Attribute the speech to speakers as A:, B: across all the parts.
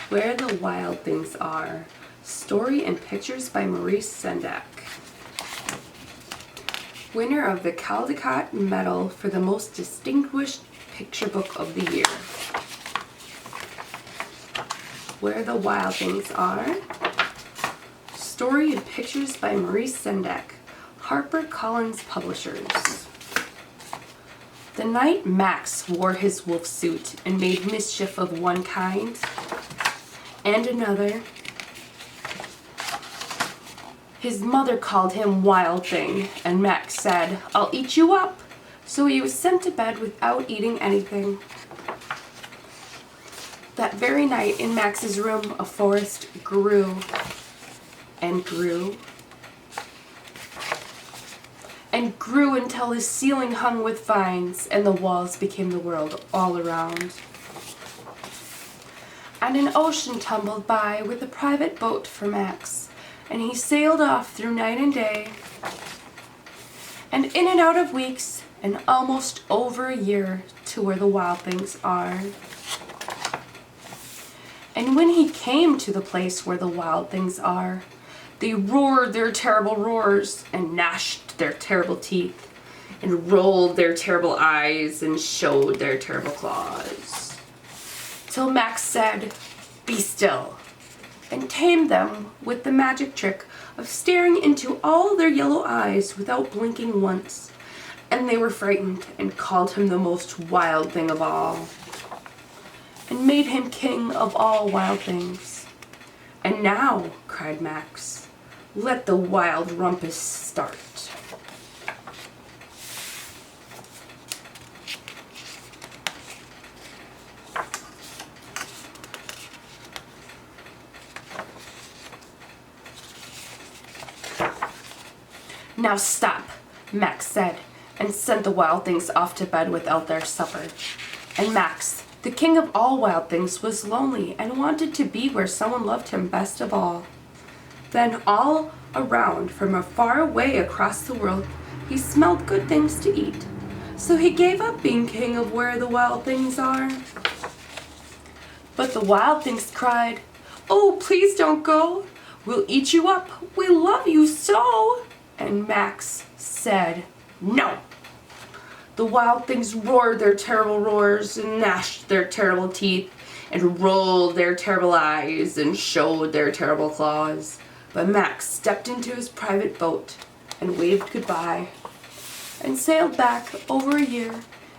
A: Where the Wild Things Are. Story and pictures by Maurice Sendak. Winner of the Caldecott Medal for the most distinguished picture book of the year. Where the Wild Things Are. Story and pictures by Maurice Sendak. HarperCollins Publishers. The night Max wore his wolf suit and made mischief of one kind and another, his mother called him Wild Thing, and Max said, "I'll eat you up." So he was sent to bed without eating anything. That very night in Max's room, a forest grew and grew and grew until the ceiling hung with vines and the walls became the world all around. And an ocean tumbled by with a private boat for Max, and he sailed off through night and day, and in and out of weeks, and almost over a year to where the wild things are. And when he came to the place where the wild things are, they roared their terrible roars, and gnashed their terrible teeth, and rolled their terrible eyes, and showed their terrible claws. Till Max said, "Be still," and tamed them with the magic trick of staring into all their yellow eyes without blinking once. And they were frightened, and called him the most wild thing of all, and made him king of all wild things. "And now," cried Max, "let the wild rumpus start." "Now stop," Max said, and sent the wild things off to bed without their supper. And Max, the king of all wild things, was lonely and wanted to be where someone loved him best of all. Then all around, from a far away across the world, he smelled good things to eat. So he gave up being king of where the wild things are. But the wild things cried, "Oh, please don't go. We'll eat you up. We love you so." And Max said, "No." The wild things roared their terrible roars, and gnashed their terrible teeth, and rolled their terrible eyes, and showed their terrible claws. But Max stepped into his private boat, and waved goodbye, and sailed back over a year,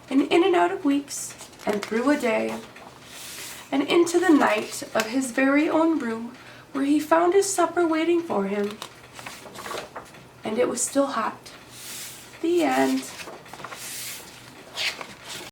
A: and in and out of weeks, and through a day, and into the night of his very own room, where he found his supper waiting for him. And it was still hot. The end.